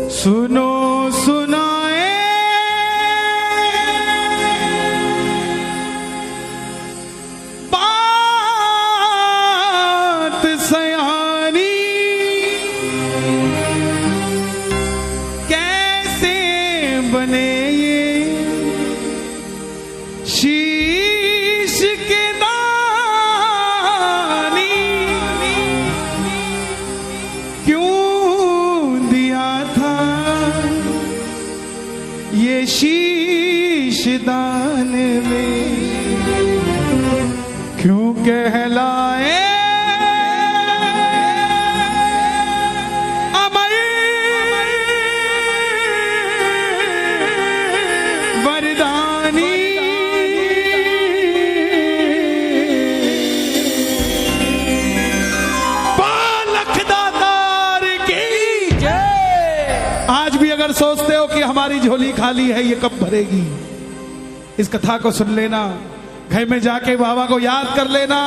सुनो सुनाए बात सयानी, कैसे बने ये शीश के दानी, क्यों दिया था ये शीश दान में, क्यों कहलाए अमर वरदानी। आज भी अगर सोचते हो कि हमारी झोली खाली है, ये कब भरेगी, इस कथा को सुन लेना, घर में जाके बाबा को याद कर लेना।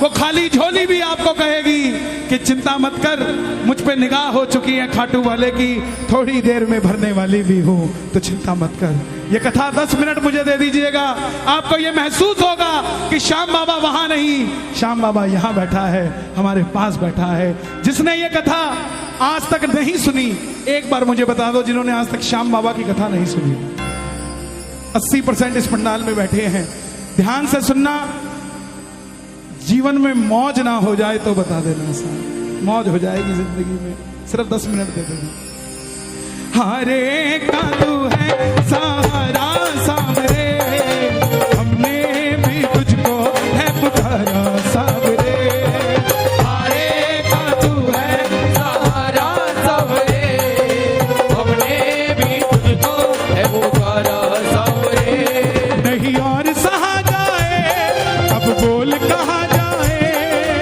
वो खाली झोली भी आपको कहेगी कि चिंता मत कर, मुझ पे निगाह हो चुकी है खाटू वाले की, थोड़ी देर में भरने वाली भी हूं, तो चिंता मत कर। ये कथा 10 मिनट मुझे दे दीजिएगा, आपको ये महसूस होगा कि श्याम बाबा वहां नहीं, श्याम बाबा यहां बैठा है, हमारे पास बैठा है। जिसने ये कथा आज तक नहीं सुनी, एक बार मुझे बता दो, जिन्होंने आज तक श्याम बाबा की कथा नहीं सुनी। 80% इस पंडाल में बैठे हैं, ध्यान से सुनना। जीवन में मौज ना हो जाए तो बता देना, साहब मौज हो जाएगी जिंदगी में, सिर्फ 10 मिनट दे देना। हरे का तू है सहारा सावरे, हमने भी तुझको है पुकारा सावरे। हरे का तू है सहारा सावरे, हमने भी तुझको है पुकारा सावरे। नहीं और सहा जाए, अब बोल कहा जाए,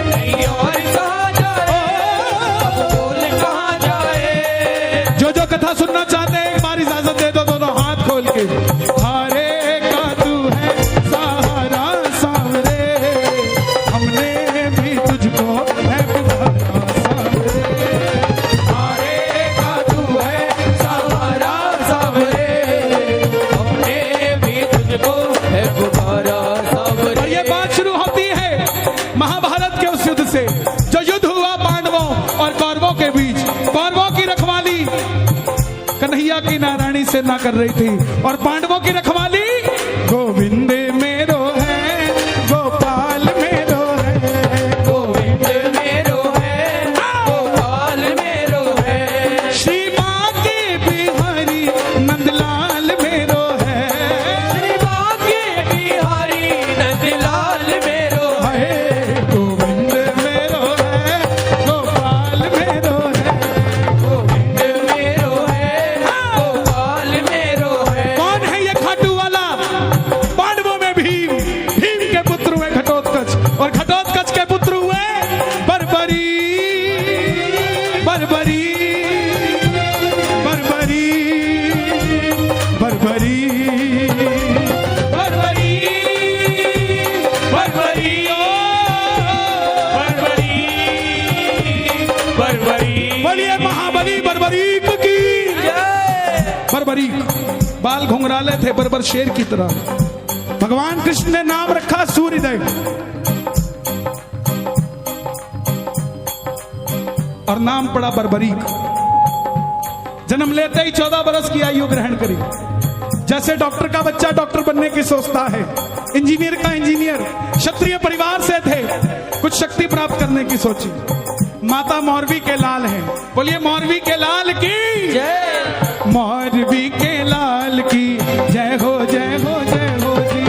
नहीं और सहा जाए, अब बोल कहा जाए। जो जो कथा सुनना चाहते हैं, एक बार इजाजत दे दो दोनों हाथ खोल के। हरे का तू है सहारा सावरे, हमने भी तुझको है पुकारा सावरे। हरे का तू है सहारा सावरे, हमने भी तुझको है पुकारा सावरे। और ये बात शुरू होती है महाभारत के उस युद्ध से, जो युद्ध हुआ पांडवों और कौरवों के बीच। कौरवों की रखवाली कन्हैया की नारायणी से ना कर रही थी, और पांडवों की रखवाली गोविंद मेरो है, गोपाल मेरो है, गोविंद मेरो है, गोपाल मेरो है। श्री बांके बिहारी नंदलाल मेरो है, श्री बांके बिहारी नंदलाल मेरो है। गोविंद मेरो है, गोपाल मेरो है, गोविंद मेरो है, गोपाल मेरो है। कौन है ये खाटू वाला? पांडवों में भीम, भीम के पुत्र हुए घटोत्कच, और घटोत्कच के पुत्र हुए बर्बरी, बर्बरी, बर्बरी, बर्बरी, बर्बरी, बर्बरी, ओ बर्बरी, बर्बरी। बोलिए महाबली बर्बरीक की जय। बर्बरीक बाल घुंघराले थे, बर्बर शेर की तरह। भगवान कृष्ण ने नाम रखा सूर्यदेव, और नाम पड़ा बर्बरीक। जन्म लेते ही 14 बरस की आयु ग्रहण करी। जैसे डॉक्टर का बच्चा डॉक्टर बनने की सोचता है, इंजीनियर का इंजीनियर, क्षत्रिय परिवार से थे, कुछ शक्ति प्राप्त करने की सोची। माता मौरवी के लाल हैं, बोलिए मौरवी के लाल की जय। मौरवी के लाल की जय हो, जय हो, जय हो जी।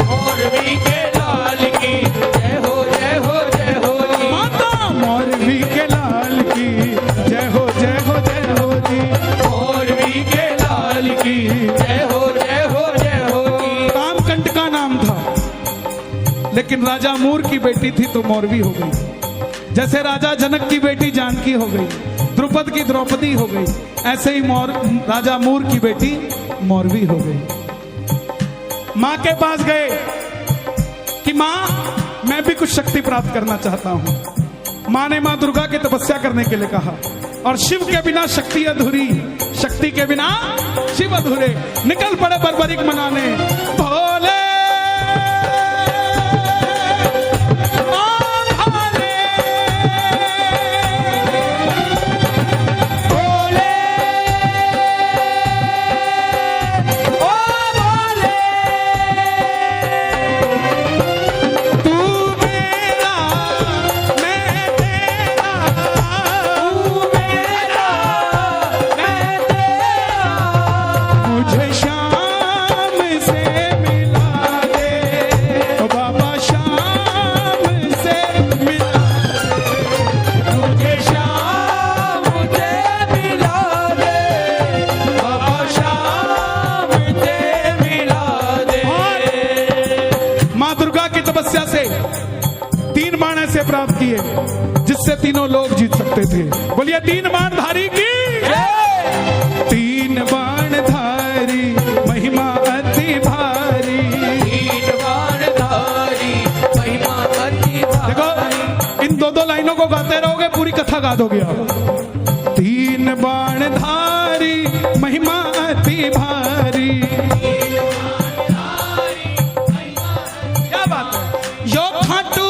मौरवी के लाल की जय हो, जय हो, जय हो जी। माता मौरवी के लाल की जय हो, जय हो, जय हो जी। मौरवी के लाल की जय हो, जय हो, जय हो जी। कामकंट का नाम था, लेकिन राजा मूर की बेटी थी तो मौरवी हो गई। जैसे राजा जनक की बेटी जानकी हो गई, द्रुपद की द्रौपदी हो गई, ऐसे ही राजा मूर की बेटी मौरवी हो गई। मां के पास गए कि मां मैं भी कुछ शक्ति प्राप्त करना चाहता हूं। मां ने मां दुर्गा की तपस्या करने के लिए कहा, और शिव के बिना शक्ति अधूरी, शक्ति के बिना शिव अधूरे। निकल पड़े बर्बरीक मनाने भोले प्राप्त किए जिससे तीनों लोग जीत सकते थे। बोलिए तीन बाणधारी की तीन बाणधारी महिमा अति भारी। तीन बाणधारी महिमा अति भारी। देखो इन दो लाइनों को गाते रहोगे पूरी कथा गा दोगे आप। तीन बाणधारी महिमा अति भारी। क्या बात है। यो खाटू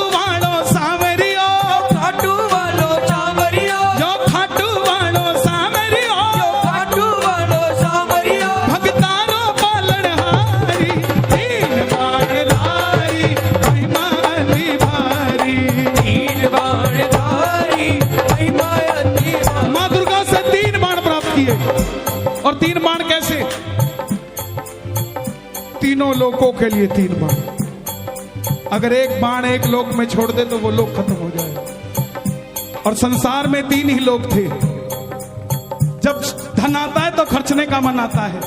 और तीन बाण कैसे? तीनों लोकों के लिए तीन बाण। अगर एक बाण एक लोक में छोड़ दे तो वो लोक खत्म हो जाए। और संसार में तीन ही लोग थे। जब धन आता है तो खर्चने का मन आता है,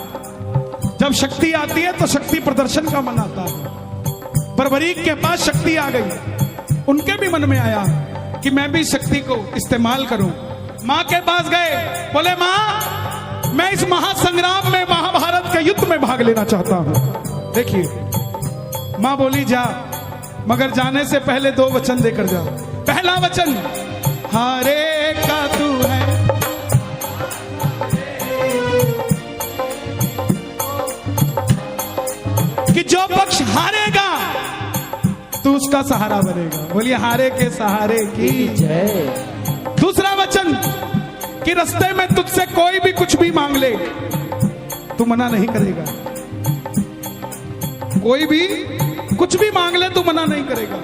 जब शक्ति आती है तो शक्ति प्रदर्शन का मन आता है। बर्बरीक के पास शक्ति आ गई, उनके भी मन में आया कि मैं भी शक्ति को इस्तेमाल करूं। मां के पास गए, बोले मां मैं इस महासंग्राम में महाभारत के युद्ध में भाग लेना चाहता हूं। देखिए मां बोली जा, मगर जाने से पहले दो वचन देकर जा। पहला वचन हारे का तू है, कि जो पक्ष हारेगा तू उसका सहारा बनेगा। बोलिए हारे के सहारे की जय। दूसरा वचन कि रास्ते में तुझसे कोई भी कुछ भी मांग ले तू मना नहीं करेगा। कोई भी कुछ भी मांग ले तू मना नहीं करेगा।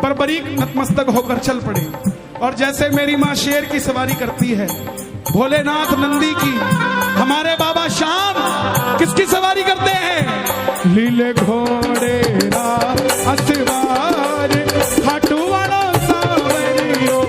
बर्बरीक नतमस्तक होकर चल पड़े। और जैसे मेरी मां शेर की सवारी करती है, भोलेनाथ नंदी की, हमारे बाबा श्याम किसकी सवारी करते हैं? लीले घोड़े असवार खाटू वाला सावरियो।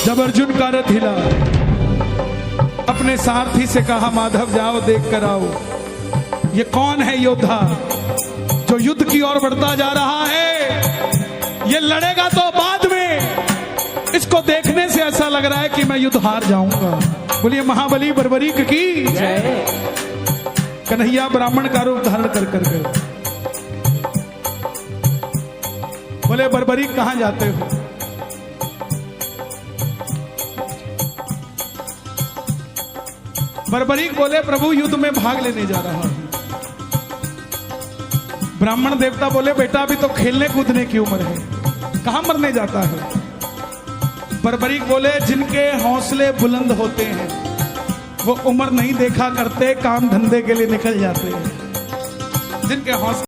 जब अर्जुन का रथ हिला, अपने सारथी से कहा माधव जाओ देख कर आओ, ये कौन है योद्धा जो युद्ध की ओर बढ़ता जा रहा है। ये लड़ेगा तो बाद में, इसको देखने से ऐसा लग रहा है कि मैं युद्ध हार जाऊंगा। बोलिए महाबली बर्बरीक की जय। कन्हैया ब्राह्मण का रूप धारण कर कर गए। बोले बर्बरीक कहां जाते हो? बर्बरीक बोले प्रभु युद्ध में भाग लेने जा रहा हूं। ब्राह्मण देवता बोले बेटा अभी तो खेलने कूदने की उम्र है, कहां मरने जाता है। बर्बरीक बोले जिनके हौसले बुलंद होते हैं वो उम्र नहीं देखा करते, काम धंधे के लिए निकल जाते हैं। जिनके हौसले